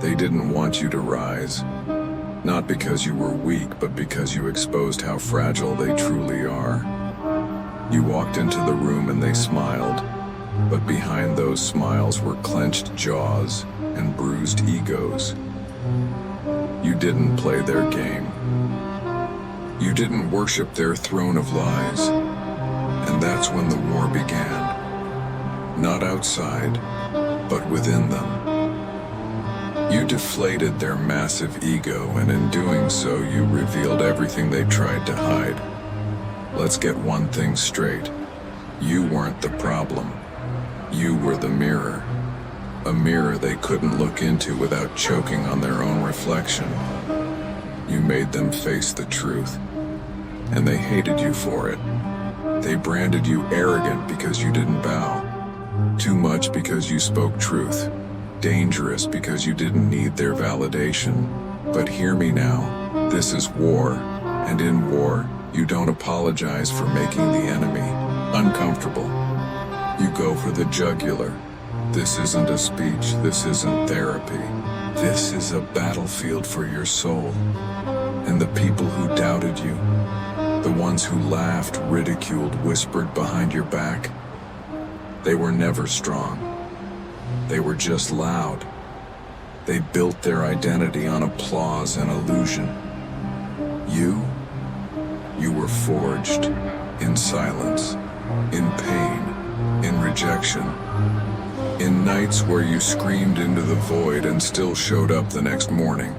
They didn't want you to rise, not because you were weak, but because you exposed how fragile they truly are. You walked into the room and they smiled, but behind those smiles were clenched jaws and bruised egos. You didn't play their game. You didn't worship their throne of lies. And that's when the war began. Not outside, but within them. You deflated their massive ego, and in doing so, you revealed everything they tried to hide. Let's get one thing straight. You weren't the problem. You were the mirror. A mirror they couldn't look into without choking on their own reflection. You made them face the truth, and they hated you for it. They branded you arrogant because you didn't bow. Too much because you spoke truth. Dangerous because you didn't need their validation. But hear me now, this is war, and in war, you don't apologize for making the enemy uncomfortable. You go for the jugular. This isn't a speech, this isn't therapy. This is a battlefield for your soul. And the people who doubted you, the ones who laughed, ridiculed, whispered behind your back, they were never strong. They were just loud. They built their identity on applause and illusion. You were forged in silence, in pain, in rejection, in nights where you screamed into the void and still showed up the next morning.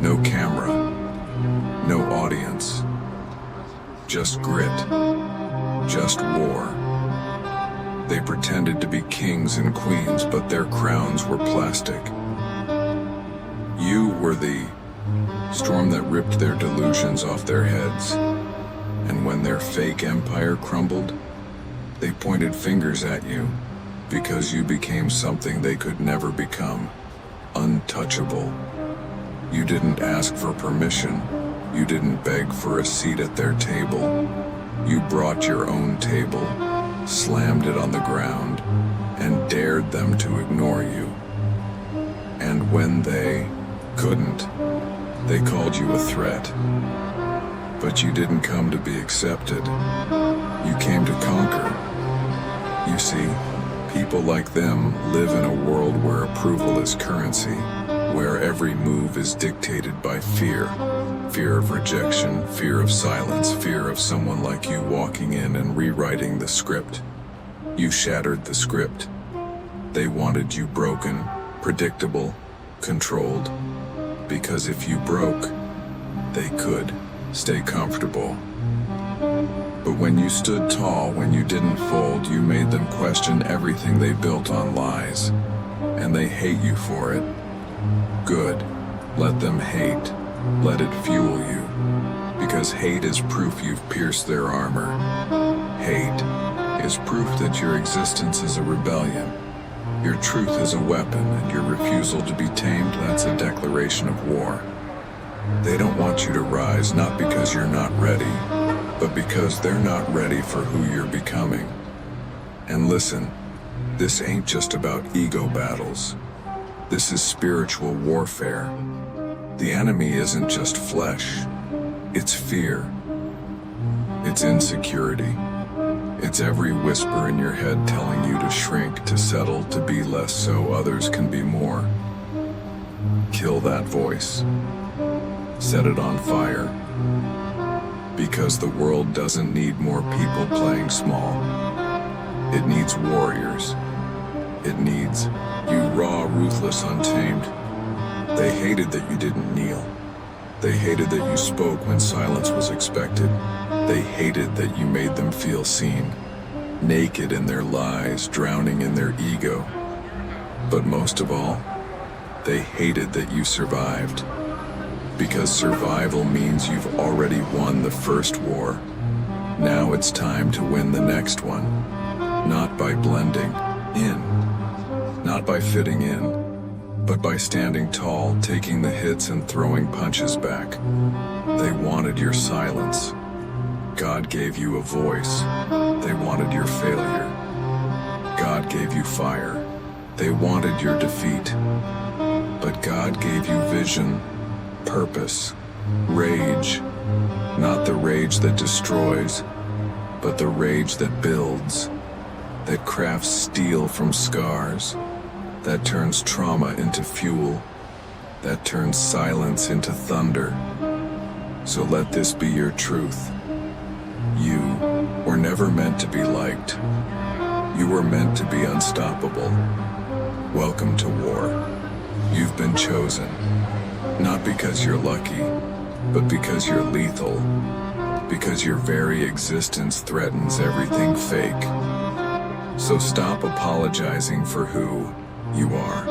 No camera, no audience, just grit, just war. They pretended to be kings and queens, but their crowns were plastic. You were the storm that ripped their delusions off their heads. And when their fake empire crumbled, they pointed fingers at you because you became something they could never become, untouchable. You didn't ask for permission. You didn't beg for a seat at their table. You brought your own table, slammed it on the ground, and dared them to ignore you. And when they couldn't, they called you a threat. But you didn't come to be accepted. You came to conquer. You see, people like them live in a world where approval is currency, where every move is dictated by fear. Fear of rejection, fear of silence, fear of someone like you walking in and rewriting the script. You shattered the script. They wanted you broken, predictable, controlled. Because if you broke, they could stay comfortable. But when you stood tall, when you didn't fold, you made them question everything they built on lies. And they hate you for it. Good. Let them hate. Let it fuel you. Because hate is proof you've pierced their armor. Hate is proof that your existence is a rebellion. Your truth is a weapon, and your refusal to be tamed, that's a declaration of war. They don't want you to rise, not because you're not ready, but because they're not ready for who you're becoming. And listen, this ain't just about ego battles. This is spiritual warfare. The enemy isn't just flesh, it's fear. It's insecurity. It's every whisper in your head telling you to shrink, to settle, to be less so others can be more. Kill that voice. Set it on fire. Because the world doesn't need more people playing small. It needs warriors. It needs you raw, ruthless, untamed. They hated that you didn't kneel. They hated that you spoke when silence was expected. They hated that you made them feel seen, naked in their lies, drowning in their ego. But most of all, they hated that you survived. Because survival means you've already won the first war. Now it's time to win the next one. Not by blending in, not by fitting in, but by standing tall, taking the hits and throwing punches back. They wanted your silence. God gave you a voice. They wanted your failure. God gave you fire. They wanted your defeat. God gave you vision, purpose, rage, not the rage that destroys, but the rage that builds, that crafts steel from scars, that turns trauma into fuel, that turns silence into thunder. So let this be your truth. You were never meant to be liked. You were meant to be unstoppable. Welcome to war. You've been chosen, not because you're lucky, but because you're lethal, because your very existence threatens everything fake. So stop apologizing for who you are,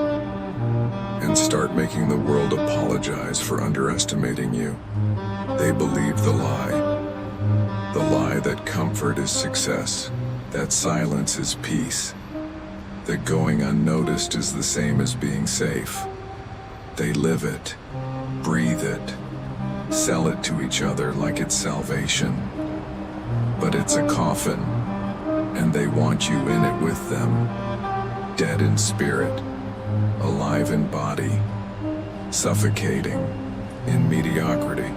and start making the world apologize for underestimating you. They believe the lie that comfort is success, that silence is peace, that going unnoticed is the same as being safe. They live it, breathe it, sell it to each other like it's salvation. But it's a coffin, and they want you in it with them, dead in spirit, alive in body, suffocating in mediocrity.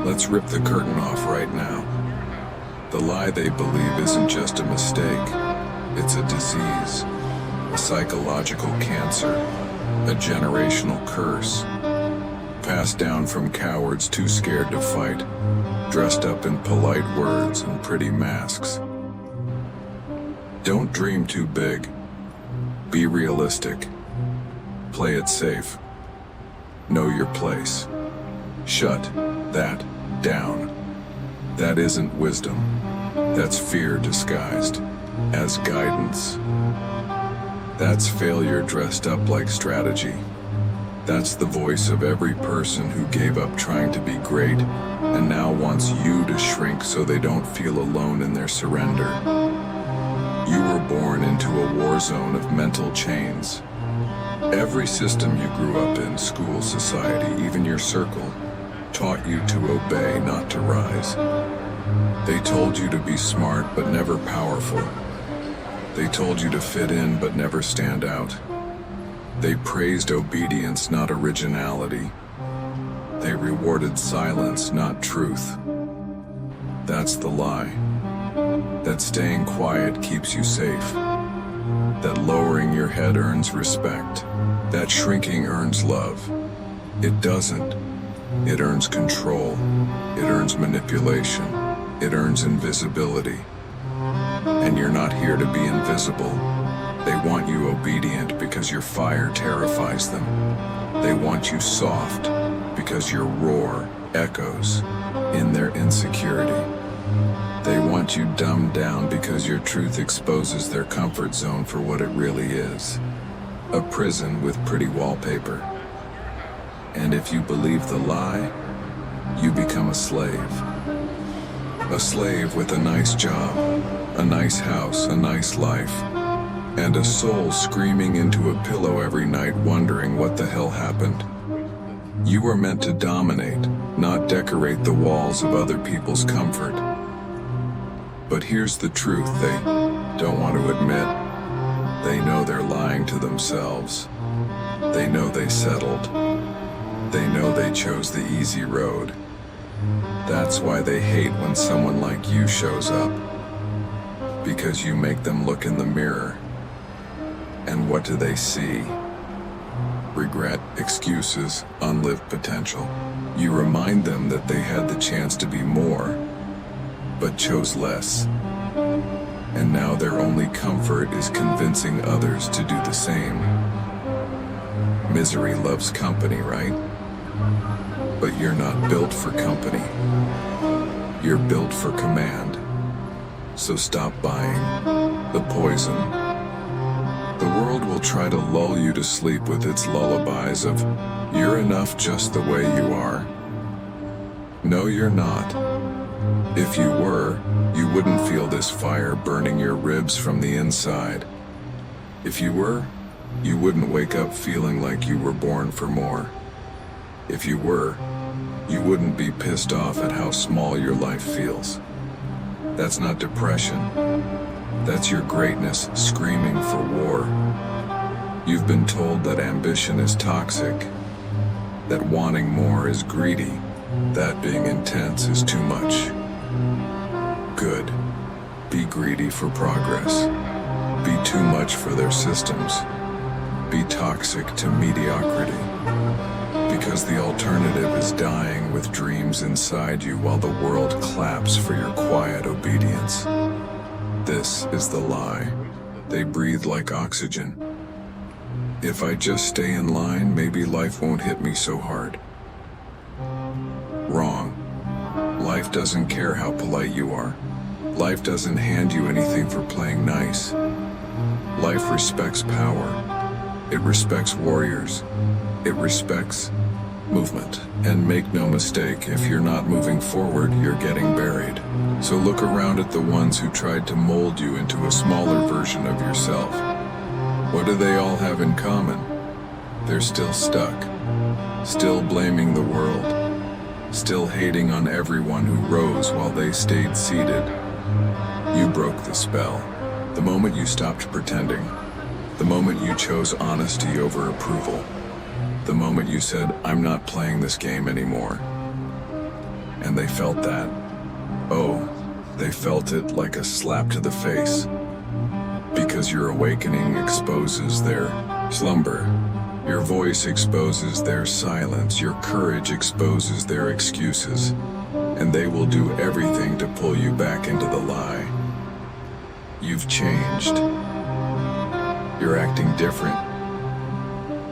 Let's rip the curtain off right now. The lie they believe isn't just a mistake, it's a disease, a psychological cancer, a generational curse, passed down from cowards too scared to fight, dressed up in polite words and pretty masks. Don't dream too big. Be realistic. Play it safe. Know your place. Shut that down. That isn't wisdom. That's fear disguised as guidance. That's failure dressed up like strategy. That's the voice of every person who gave up trying to be great and now wants you to shrink so they don't feel alone in their surrender. You were born into a war zone of mental chains. Every system you grew up in, school, society, even your circle, taught you to obey, not to rise. They told you to be smart but never powerful. They told you to fit in but never stand out. They praised obedience, not originality. They rewarded silence, not truth. That's the lie. That staying quiet keeps you safe. That lowering your head earns respect. That shrinking earns love. It doesn't. It earns control. It earns manipulation. It earns invisibility. And you're not here to be invisible. They want you obedient because your fire terrifies them. They want you soft because your roar echoes in their insecurity. They want you dumbed down because your truth exposes their comfort zone for what it really is. A prison with pretty wallpaper. And if you believe the lie, you become a slave. A slave with a nice job, a nice house, a nice life, and a soul screaming into a pillow every night wondering what the hell happened. You were meant to dominate, not decorate the walls of other people's comfort. But here's the truth they don't want to admit. They know they're lying to themselves. They know they settled. They know they chose the easy road. That's why they hate when someone like you shows up. Because you make them look in the mirror. And what do they see? Regret, excuses, unlived potential. You remind them that they had the chance to be more, but chose less. And now their only comfort is convincing others to do the same. Misery loves company, right? But you're not built for company. You're built for command. So stop buying the poison. The world will try to lull you to sleep with its lullabies of, you're enough just the way you are. No, you're not. If you were, you wouldn't feel this fire burning your ribs from the inside. If you were, you wouldn't wake up feeling like you were born for more. If you were, you wouldn't be pissed off at how small your life feels. That's not depression. That's your greatness screaming for war. You've been told that ambition is toxic, that wanting more is greedy, that being intense is too much. Good. Be greedy for progress. Be too much for their systems. Be toxic to mediocrity. Because the alternative is dying with dreams inside you while the world claps for your quiet obedience. This is the lie. They breathe like oxygen. If I just stay in line, maybe life won't hit me so hard. Wrong. Life doesn't care how polite you are. Life doesn't hand you anything for playing nice. Life respects power. It respects warriors. It respects movement. And make no mistake, if you're not moving forward, you're getting buried. So look around at the ones who tried to mold you into a smaller version of yourself. What do they all have in common? They're still stuck. Still blaming the world. Still hating on everyone who rose while they stayed seated. You broke the spell. The moment you stopped pretending. The moment you chose honesty over approval. The moment you said, I'm not playing this game anymore. And they felt that. Oh, they felt it like a slap to the face. Because your awakening exposes their slumber. Your voice exposes their silence. Your courage exposes their excuses. And they will do everything to pull you back into the lie. You've changed. You're acting different.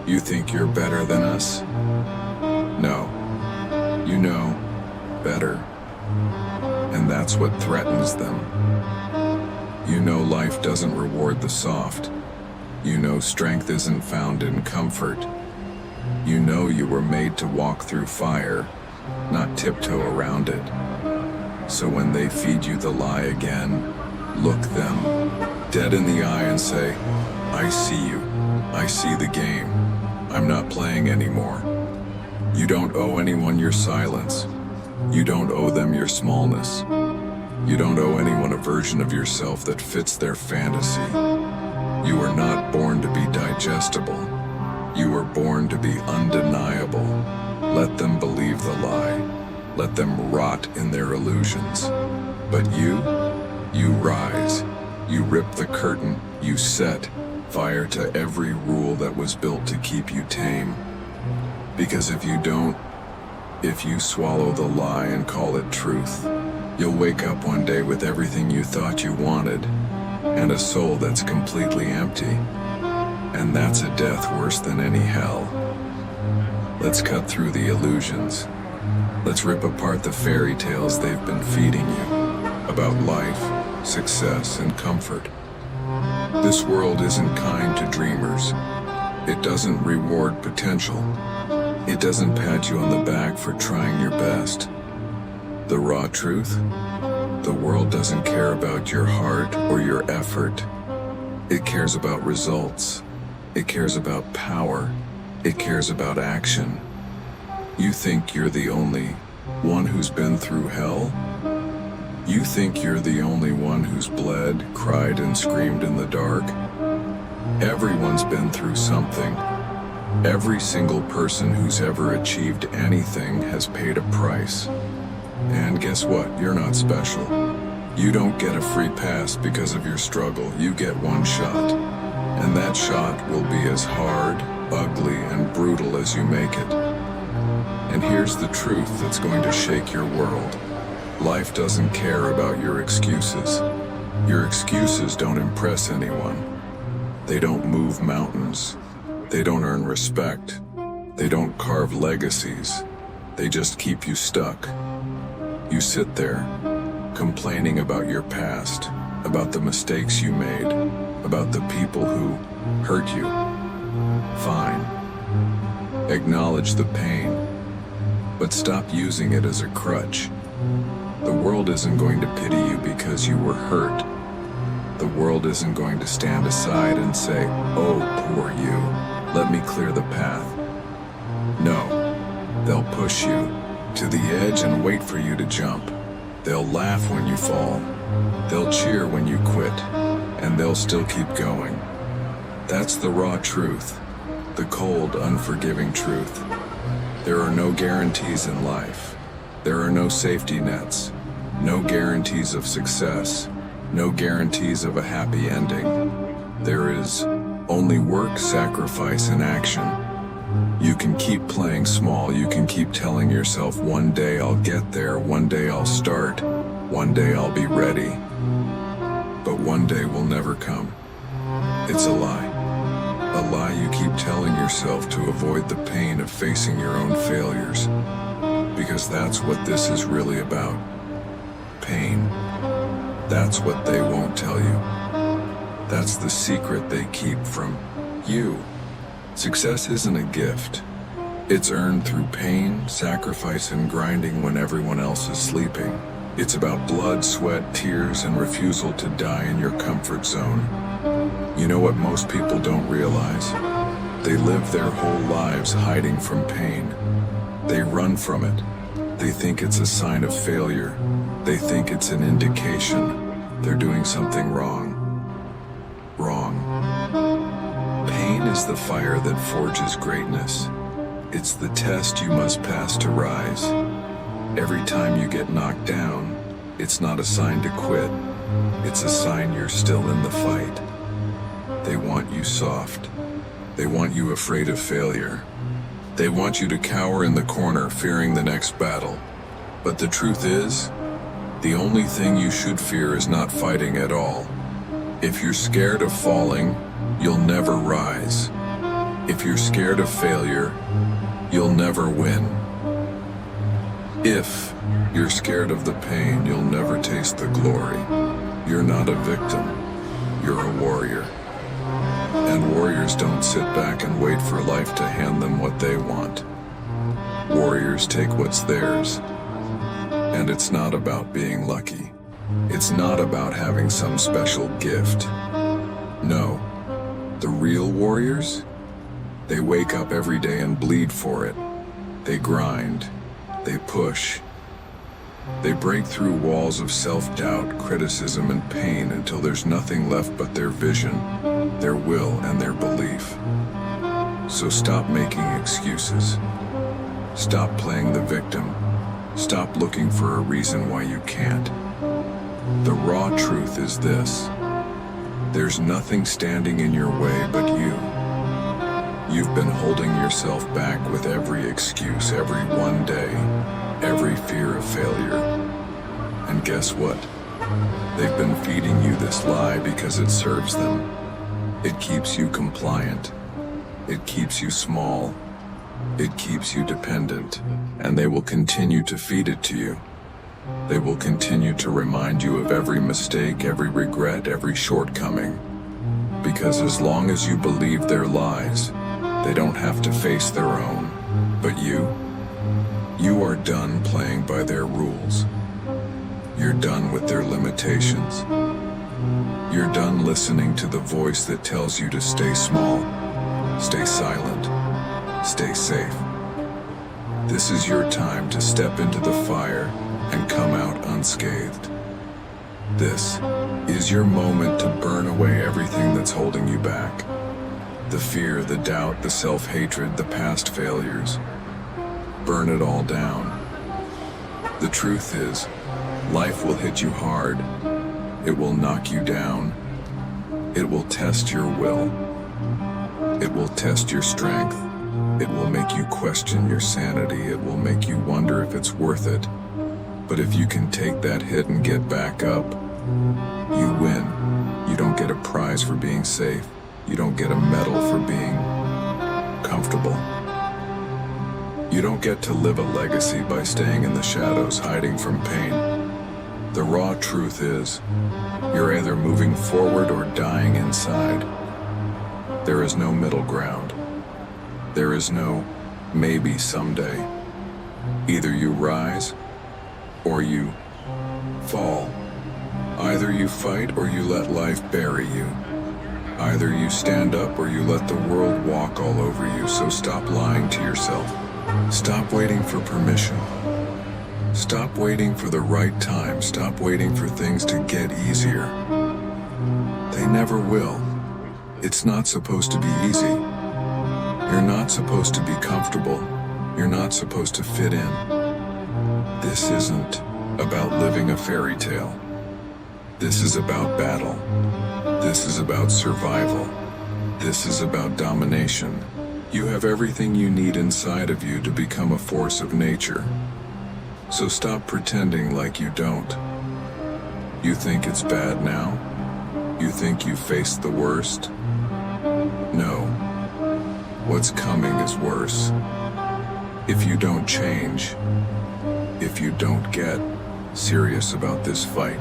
You think you're better than us? No. You know better. And that's what threatens them. You know life doesn't reward the soft. You know strength isn't found in comfort. You know you were made to walk through fire, not tiptoe around it. So when they feed you the lie again, look them dead in the eye and say, I see you. I see the game. I'm not playing anymore. You don't owe anyone your silence. You don't owe them your smallness. You don't owe anyone a version of yourself that fits their fantasy. You were not born to be digestible. You were born to be undeniable. Let them believe the lie. Let them rot in their illusions. But you rise. You rip the curtain. You set fire to every rule that was built to keep you tame. Because if you don't, if you swallow the lie and call it truth, you'll wake up one day with everything you thought you wanted, and a soul that's completely empty. And that's a death worse than any hell. Let's cut through the illusions. Let's rip apart the fairy tales they've been feeding you about life, success, and comfort. This world isn't kind to dreamers. It doesn't reward potential. It doesn't pat you on the back for trying your best. The raw truth? The world doesn't care about your heart or your effort. It cares about results. It cares about power. It cares about action. You think you're the only one who's been through hell? You think you're the only one who's bled, cried, and screamed in the dark? Everyone's been through something. Every single person who's ever achieved anything has paid a price. And guess what? You're not special. You don't get a free pass because of your struggle. You get one shot. And that shot will be as hard, ugly, and brutal as you make it. And here's the truth that's going to shake your world. Life doesn't care about your excuses. Your excuses don't impress anyone. They don't move mountains. They don't earn respect. They don't carve legacies. They just keep you stuck. You sit there, complaining about your past, about the mistakes you made, about the people who hurt you. Fine. Acknowledge the pain, but stop using it as a crutch. The world isn't going to pity you because you were hurt. The world isn't going to stand aside and say, oh, poor you, let me clear the path. No, they'll push you to the edge and wait for you to jump. They'll laugh when you fall. They'll cheer when you quit, and they'll still keep going. That's the raw truth, the cold, unforgiving truth. There are no guarantees in life. There are no safety nets, no guarantees of success, no guarantees of a happy ending. There is only work, sacrifice, and action. You can keep playing small, you can keep telling yourself, one day I'll get there, one day I'll start, one day I'll be ready. But one day will never come. It's a lie. A lie you keep telling yourself to avoid the pain of facing your own failures. Because that's what this is really about. Pain. That's what they won't tell you. That's the secret they keep from you. Success isn't a gift. It's earned through pain, sacrifice, and grinding when everyone else is sleeping. It's about blood, sweat, tears, and refusal to die in your comfort zone. You know what most people don't realize? They live their whole lives hiding from pain. They run from it. They think it's a sign of failure. They think it's an indication they're doing something wrong. Wrong. Pain is the fire that forges greatness. It's the test you must pass to rise. Every time you get knocked down, it's not a sign to quit. It's a sign you're still in the fight. They want you soft. They want you afraid of failure. They want you to cower in the corner, fearing the next battle. But the truth is, the only thing you should fear is not fighting at all. If you're scared of falling, you'll never rise. If you're scared of failure, you'll never win. If you're scared of the pain, you'll never taste the glory. You're not a victim, you're a warrior. And warriors don't sit back and wait for life to hand them what they want. Warriors take what's theirs. And it's not about being lucky. It's not about having some special gift. No, the real warriors, they wake up every day and bleed for it. They grind, they push. They break through walls of self-doubt, criticism, and pain until there's nothing left but their vision, their will, and their belief. So stop making excuses. Stop playing the victim. Stop looking for a reason why you can't. The raw truth is this: there's nothing standing in your way but you. You've been holding yourself back with every excuse, every one day, every fear of failure. And guess what? They've been feeding you this lie because it serves them. It keeps you compliant. It keeps you small. It keeps you dependent. And they will continue to feed it to you. They will continue to remind you of every mistake, every regret, every shortcoming. Because as long as you believe their lies, they don't have to face their own. But you are done playing by their rules. You're done with their limitations. You're done listening to the voice that tells you to stay small, stay silent, stay safe. This is your time to step into the fire and come out unscathed. This is your moment to burn away everything that's holding you back. The fear, the doubt, the self-hatred, the past failures. Burn it all down. The truth is, life will hit you hard. It will knock you down. It will test your will. It will test your strength. It will make you question your sanity. It will make you wonder if it's worth it. But if you can take that hit and get back up, you win. You don't get a prize for being safe. You don't get a medal for being comfortable. You don't get to live a legacy by staying in the shadows, hiding from pain. The raw truth is, you're either moving forward or dying inside. There is no middle ground. There is no maybe someday. Either you rise or you fall. Either you fight or you let life bury you. Either you stand up or you let the world walk all over you. So stop lying to yourself. Stop waiting for permission. Stop waiting for the right time. Stop waiting for things to get easier. They never will. It's not supposed to be easy. You're not supposed to be comfortable. You're not supposed to fit in. This isn't about living a fairy tale. This is about battle. This is about survival. This is about domination. You have everything you need inside of you to become a force of nature. So stop pretending like you don't. You think it's bad now? You think you faced the worst? No. What's coming is worse. If you don't change, if you don't get serious about this fight,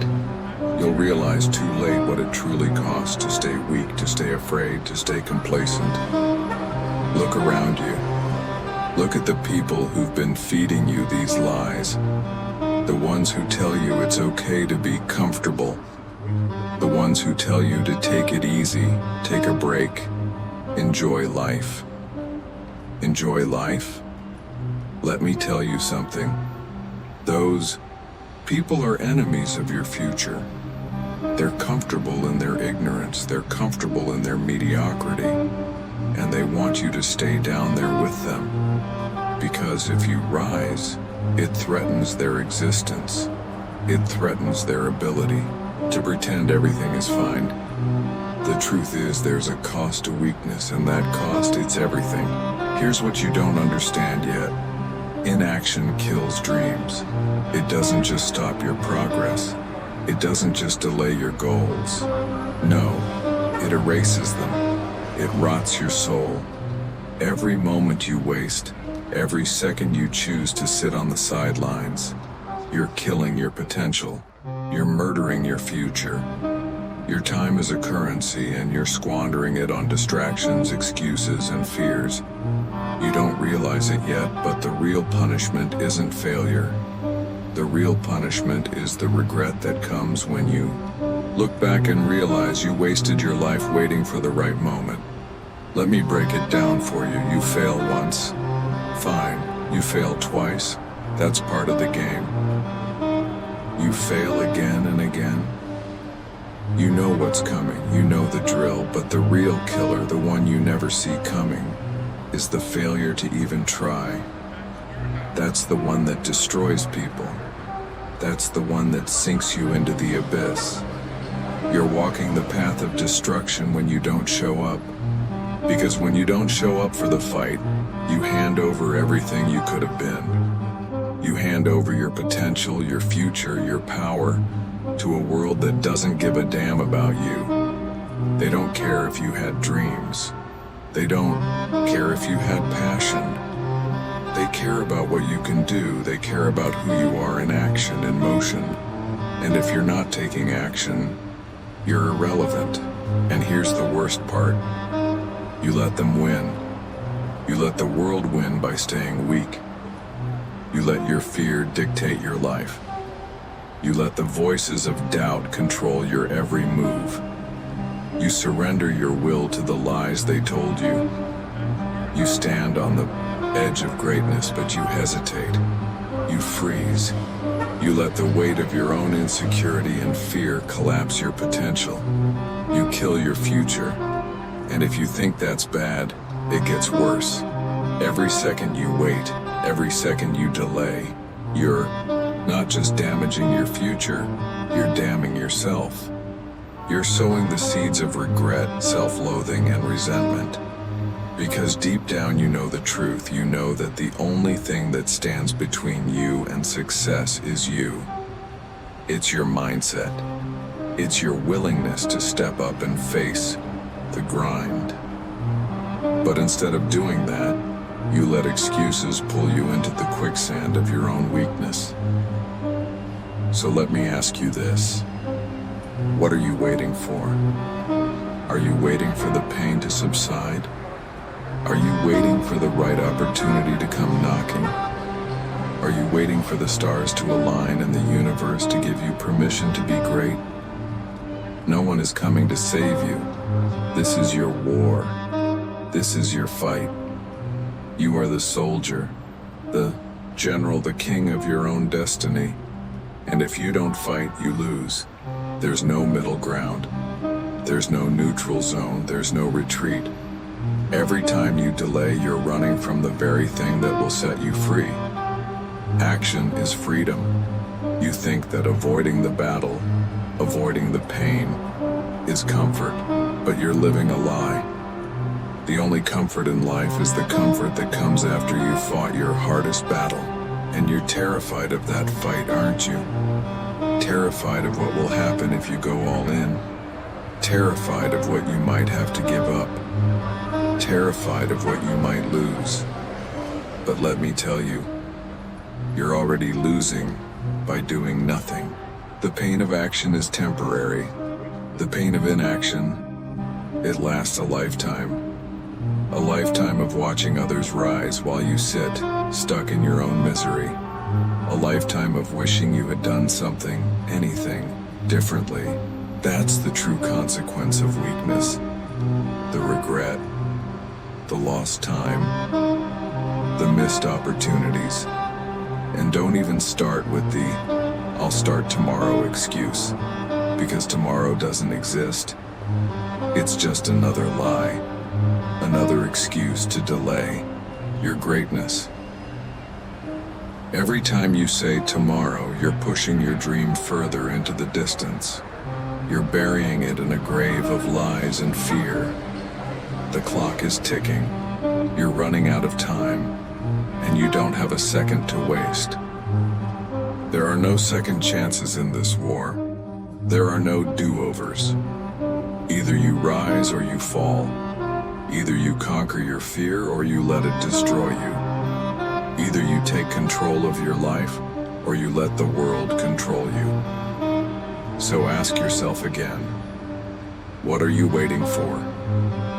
you'll realize too late what it truly costs to stay weak, to stay afraid, to stay complacent. Look around you. Look at the people who've been feeding you these lies. The ones who tell you it's okay to be comfortable. The ones who tell you to take it easy, take a break, enjoy life. Enjoy life? Let me tell you something. Those people are enemies of your future. They're comfortable in their ignorance, they're comfortable in their mediocrity, and they want you to stay down there with them. Because if you rise, it threatens their existence. It threatens their ability to pretend everything is fine. The truth is there's a cost to weakness, and that cost, it's everything. Here's what you don't understand yet. Inaction kills dreams. It doesn't just stop your progress. It doesn't just delay your goals. No, it erases them. It rots your soul. Every moment you waste, every second you choose to sit on the sidelines, you're killing your potential. You're murdering your future. Your time is a currency, and you're squandering it on distractions, excuses, and fears. You don't realize it yet, but the real punishment isn't failure. The real punishment is the regret that comes when you look back and realize you wasted your life waiting for the right moment. Let me break it down for you. You fail once. Fine. You fail twice. That's part of the game. You fail again and again. You know what's coming. You know the drill, but the real killer, the one you never see coming, is the failure to even try. That's the one that destroys people. That's the one that sinks you into the abyss. You're walking the path of destruction when you don't show up. Because when you don't show up for the fight, you hand over everything you could have been. You hand over your potential, your future, your power, to a world that doesn't give a damn about you. They don't care if you had dreams. They don't care if you had passion. They care about what you can do. They care about who you are in action, in motion. And if you're not taking action, you're irrelevant. And here's the worst part. You let them win. You let the world win by staying weak. You let your fear dictate your life. You let the voices of doubt control your every move. You surrender your will to the lies they told you. You stand on the edge of greatness, but you hesitate. You freeze. You let the weight of your own insecurity and fear collapse your potential. You kill your future. And if you think that's bad, it gets worse. Every second you wait, every second you delay, you're not just damaging your future, you're damning yourself. You're sowing the seeds of regret, self-loathing, and resentment. Because deep down you know the truth. You know that the only thing that stands between you and success is you. It's your mindset. It's your willingness to step up and face the grind. But instead of doing that, you let excuses pull you into the quicksand of your own weakness. So let me ask you this. What are you waiting for? Are you waiting for the pain to subside? Are you waiting for the right opportunity to come knocking? Are you waiting for the stars to align and the universe to give you permission to be great? No one is coming to save you. This is your war. This is your fight. You are the soldier, the general, the king of your own destiny. And if you don't fight, you lose. There's no middle ground. There's no neutral zone. There's no retreat. Every time you delay, you're running from the very thing that will set you free. Action is freedom. You think that avoiding the battle, avoiding the pain, is comfort, but you're living a lie. The only comfort in life is the comfort that comes after you fought your hardest battle. And you're terrified of that fight, aren't you? Terrified of what will happen if you go all in. Terrified of what you might have to give up. Terrified of what you might lose. But let me tell you, you're already losing by doing nothing. The pain of action is temporary. The pain of inaction, it lasts a lifetime. A lifetime of watching others rise while you sit, stuck in your own misery. A lifetime of wishing you had done something, anything, differently. That's the true consequence of weakness. The regret, the lost time, the missed opportunities. And don't even start with the "I'll start tomorrow" excuse, because tomorrow doesn't exist. It's just another lie, another excuse to delay your greatness. Every time you say tomorrow, you're pushing your dream further into the distance. You're burying it in a grave of lies and fear. The clock is ticking. You're running out of time, and you don't have a second to waste. There are no second chances in this war. There are no do-overs. Either you rise or you fall. Either you conquer your fear or you let it destroy you. Either you take control of your life or you let the world control you. So ask yourself again, what are you waiting for?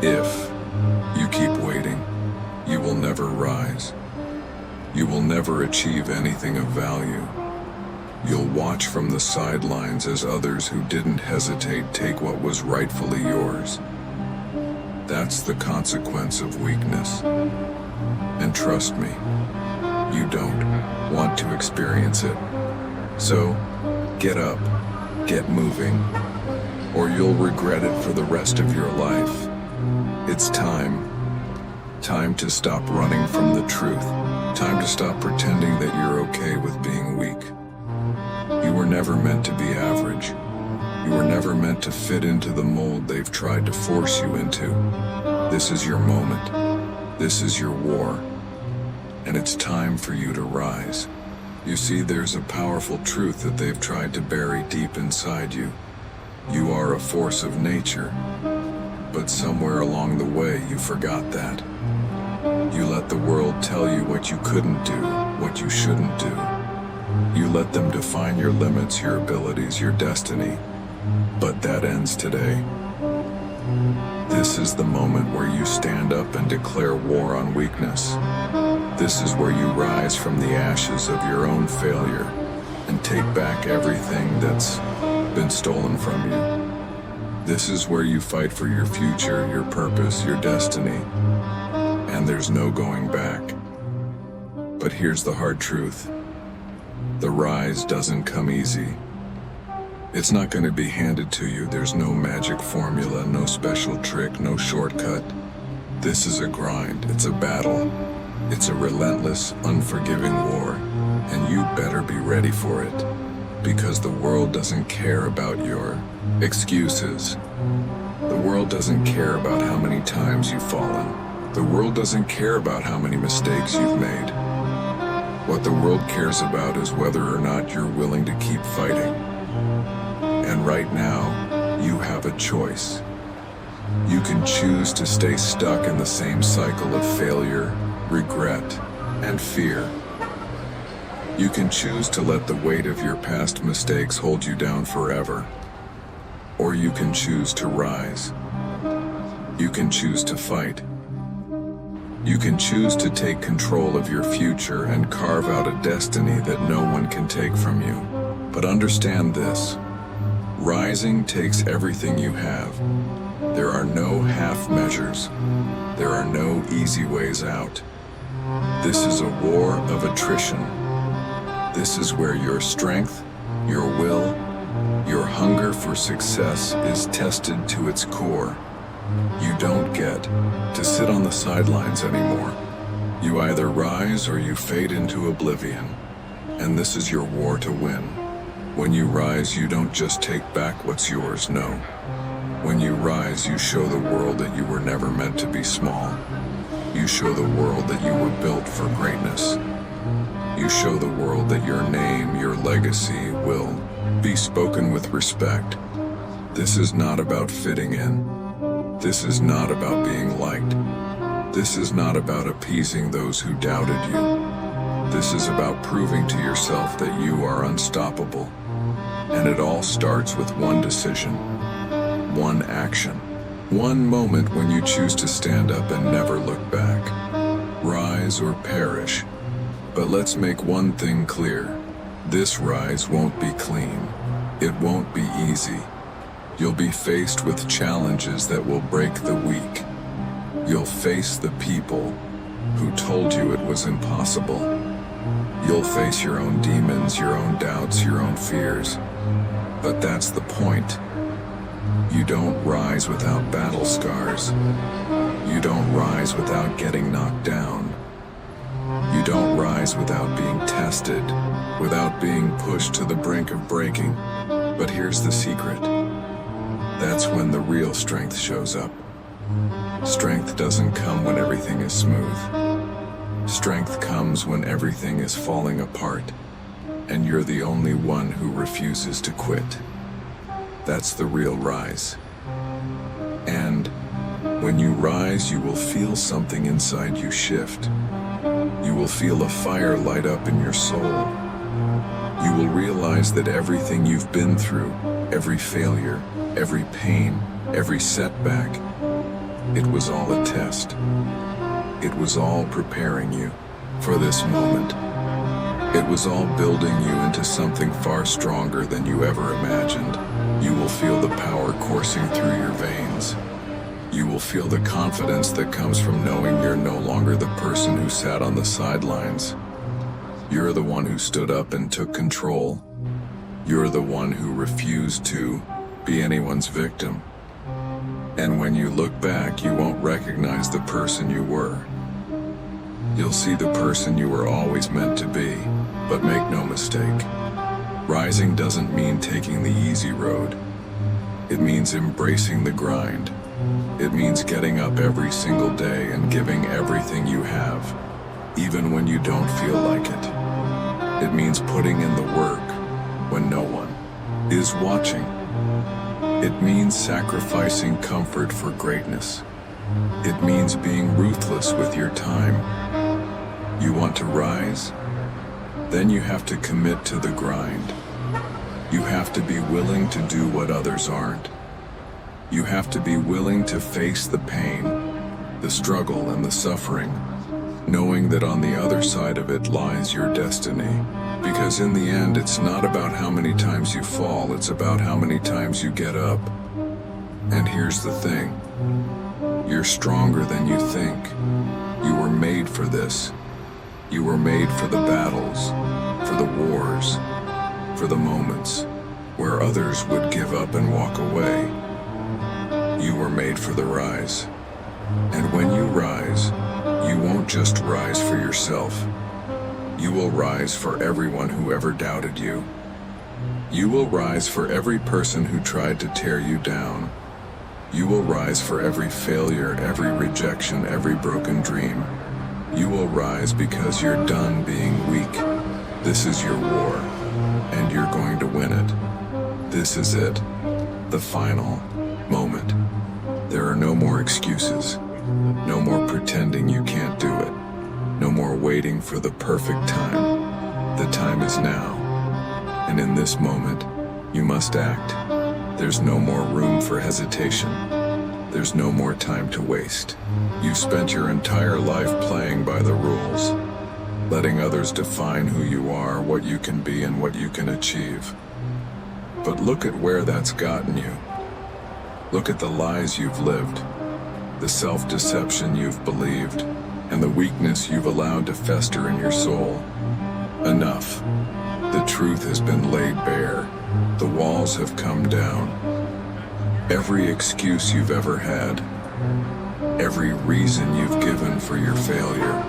If you keep waiting, you will never rise. You will never achieve anything of value. You'll watch from the sidelines as others who didn't hesitate take what was rightfully yours. That's the consequence of weakness. And trust me, you don't want to experience it. So, get up, get moving, or you'll regret it for the rest of your life. It's time to stop running from the truth. Time to stop pretending that you're okay with being weak. You were never meant to be average. You were never meant to fit into the mold they've tried to force you into. This is your moment. This is your war. And it's time for you to rise. You see, there's a powerful truth that they've tried to bury deep inside you. You are a force of nature. But somewhere along the way, you forgot that. You let the world tell you what you couldn't do, what you shouldn't do. You let them define your limits, your abilities, your destiny. But that ends today. This is the moment where you stand up and declare war on weakness. This is where you rise from the ashes of your own failure and take back everything that's been stolen from you. This is where you fight for your future, your purpose, your destiny. And there's no going back. But here's the hard truth. The rise doesn't come easy. It's not going to be handed to you. There's no magic formula, no special trick, no shortcut. This is a grind. It's a battle. It's a relentless, unforgiving war. And you better be ready for it. Because the world doesn't care about your excuses. The world doesn't care about how many times you've fallen. The world doesn't care about how many mistakes you've made. What the world cares about is whether or not you're willing to keep fighting. And right now, you have a choice. You can choose to stay stuck in the same cycle of failure, regret, and fear. You can choose to let the weight of your past mistakes hold you down forever. Or you can choose to rise. You can choose to fight. You can choose to take control of your future and carve out a destiny that no one can take from you. But understand this. Rising takes everything you have. There are no half measures. There are no easy ways out. This is a war of attrition. This is where your strength, your will, your hunger for success is tested to its core. You don't get to sit on the sidelines anymore. You either rise or you fade into oblivion. And this is your war to win. When you rise, you don't just take back what's yours, no. When you rise, you show the world that you were never meant to be small. You show the world that you were built for greatness. You show the world that your name, your legacy, will be spoken with respect. This is not about fitting in. This is not about being liked. This is not about appeasing those who doubted you. This is about proving to yourself that you are unstoppable. And it all starts with one decision, one action, one moment when you choose to stand up and never look back. Rise or perish. But let's make one thing clear. This rise won't be clean. It won't be easy. You'll be faced with challenges that will break the weak. You'll face the people who told you it was impossible. You'll face your own demons, your own doubts, your own fears. But that's the point. You don't rise without battle scars. You don't rise without getting knocked down. You don't rise without being tested, without being pushed to the brink of breaking. But here's the secret. That's when the real strength shows up. Strength doesn't come when everything is smooth. Strength comes when everything is falling apart, and you're the only one who refuses to quit. That's the real rise. And when you rise, you will feel something inside you shift. You will feel a fire light up in your soul. You will realize that everything you've been through, every failure, every pain, every setback, it was all a test. It was all preparing you for this moment. It was all building you into something far stronger than you ever imagined. You will feel the power coursing through your veins. You will feel the confidence that comes from knowing you're no longer the person who sat on the sidelines. You're the one who stood up and took control. You're the one who refused to be anyone's victim. And when you look back, you won't recognize the person you were. You'll see the person you were always meant to be. But make no mistake, rising doesn't mean taking the easy road. It means embracing the grind. It means getting up every single day and giving everything you have, even when you don't feel like it. It means putting in the work when no one is watching. It means sacrificing comfort for greatness. It means being ruthless with your time. You want to rise? Then you have to commit to the grind. You have to be willing to do what others aren't. You have to be willing to face the pain, the struggle, and the suffering, knowing that on the other side of it lies your destiny. Because in the end, it's not about how many times you fall, it's about how many times you get up. And here's the thing. You're stronger than you think. You were made for this. You were made for the battles, for the wars, for the moments where others would give up and walk away. You were made for the rise. And when you rise, you won't just rise for yourself. You will rise for everyone who ever doubted you. You will rise for every person who tried to tear you down. You will rise for every failure, every rejection, every broken dream. You will rise because you're done being weak. This is your war, and you're going to win it. This is it, the final moment. There are no more excuses, no more pretending you can't do it, no more waiting for the perfect time. The time is now, and in this moment, you must act. There's no more room for hesitation. There's no more time to waste. You've spent your entire life playing by the rules, letting others define who you are, what you can be, and what you can achieve. But look at where that's gotten you. Look at the lies you've lived, the self-deception you've believed, and the weakness you've allowed to fester in your soul. Enough. The truth has been laid bare. The walls have come down. Every excuse you've ever had, Every reason you've given for your failure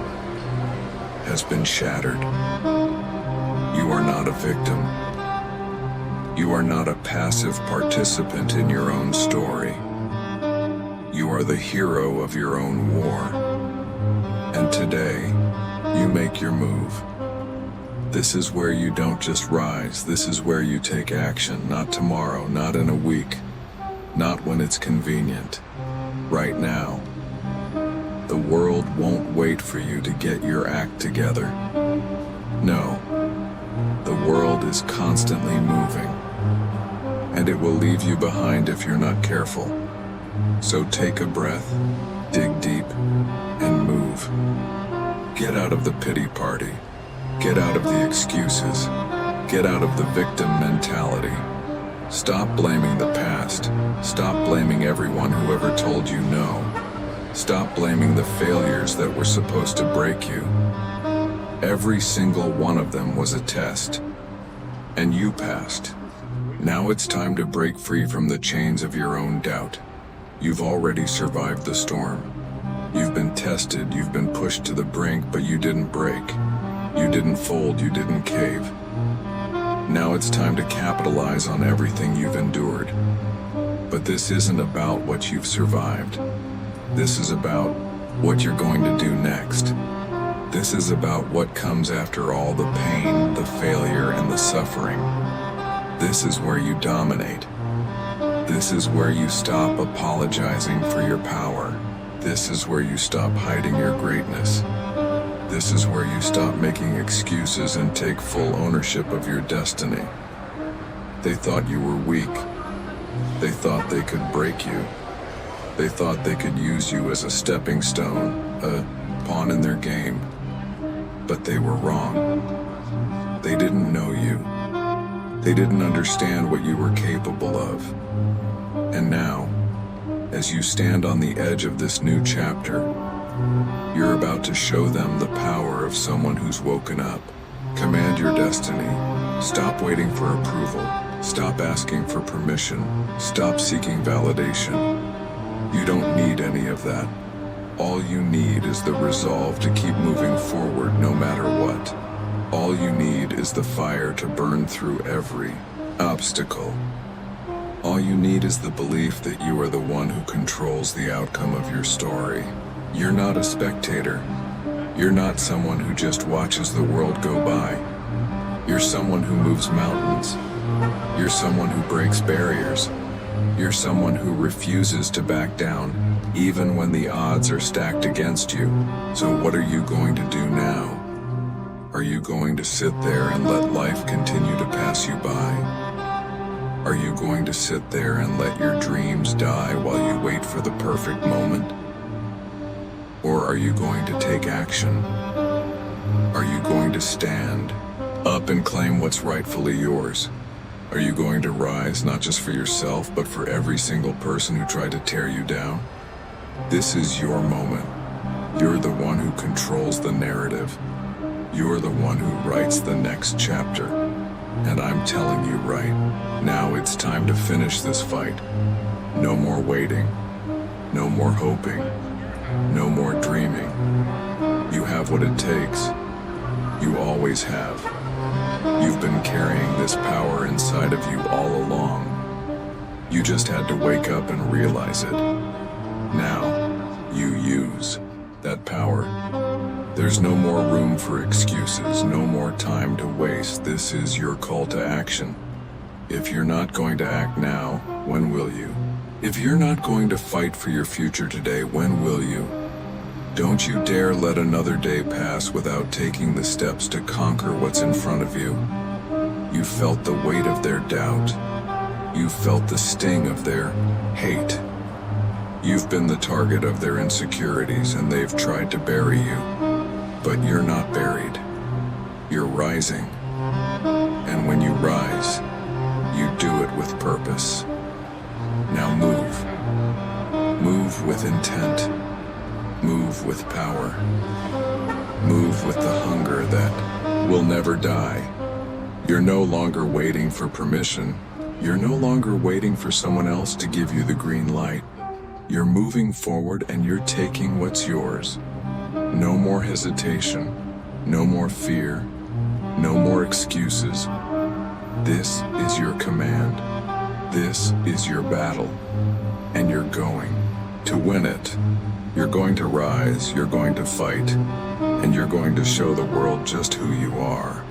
has been shattered. You are not a victim. You are not a passive participant in your own story. You are the hero of your own war. And today, you make your move. This is where you don't just rise. This is where you take action. Not tomorrow, not in a week, not when it's convenient. Right now. The world won't wait for you to get your act together. No. The world is constantly moving, and it will leave you behind if you're not careful. So take a breath, dig deep, and move. Get out of the pity party. Get out of the excuses. Get out of the victim mentality. Stop blaming the past. Stop blaming everyone who ever told you no. Stop blaming the failures that were supposed to break you. Every single one of them was a test, and you passed. Now it's time to break free from the chains of your own doubt. You've already survived the storm. You've been tested, you've been pushed to the brink, but you didn't break. You didn't fold, you didn't cave. Now it's time to capitalize on everything you've endured. But this isn't about what you've survived. This is about what you're going to do next. This is about what comes after all the pain, the failure, and the suffering. This is where you dominate. This is where you stop apologizing for your power. This is where you stop hiding your greatness. This is where you stop making excuses and take full ownership of your destiny. They thought you were weak. They thought they could break you. They thought they could use you as a stepping stone, a pawn in their game. But they were wrong. They didn't know you. They didn't understand what you were capable of. And now, as you stand on the edge of this new chapter, you're about to show them the power of someone who's woken up. Command your destiny. Stop waiting for approval. Stop asking for permission. Stop seeking validation. You don't need any of that. All you need is the resolve to keep moving forward no matter what. All you need is the fire to burn through every obstacle. All you need is the belief that you are the one who controls the outcome of your story. You're not a spectator. You're not someone who just watches the world go by. You're someone who moves mountains. You're someone who breaks barriers. You're someone who refuses to back down, even when the odds are stacked against you. So what are you going to do now? Are you going to sit there and let life continue to pass you by? Are you going to sit there and let your dreams die while you wait for the perfect moment? Or are you going to take action? Are you going to stand up and claim what's rightfully yours? Are you going to rise not just for yourself, but for every single person who tried to tear you down? This is your moment. You're the one who controls the narrative. You're the one who writes the next chapter. And I'm telling you right now, it's time to finish this fight. No more waiting. No more hoping. No more dreaming. You have what it takes. You always have. You've been carrying this power inside of you all along. You just had to wake up and realize it. Now, you use that power. There's no more room for excuses, no more time to waste. This is your call to action. If you're not going to act now, when will you? If you're not going to fight for your future today, when will you? Don't you dare let another day pass without taking the steps to conquer what's in front of you. You felt the weight of their doubt. You felt the sting of their hate. You've been the target of their insecurities, and they've tried to bury you. But you're not buried. You're rising. And when you rise, you do it with purpose. Now move. Move with intent. Move with power. Move with the hunger that will never die. You're no longer waiting for permission. You're no longer waiting for someone else to give you the green light. You're moving forward and you're taking what's yours. No more hesitation, no more fear, no more excuses. This is your command. This is your battle. And you're going to win it. You're going to rise, you're going to fight, and you're going to show the world just who you are.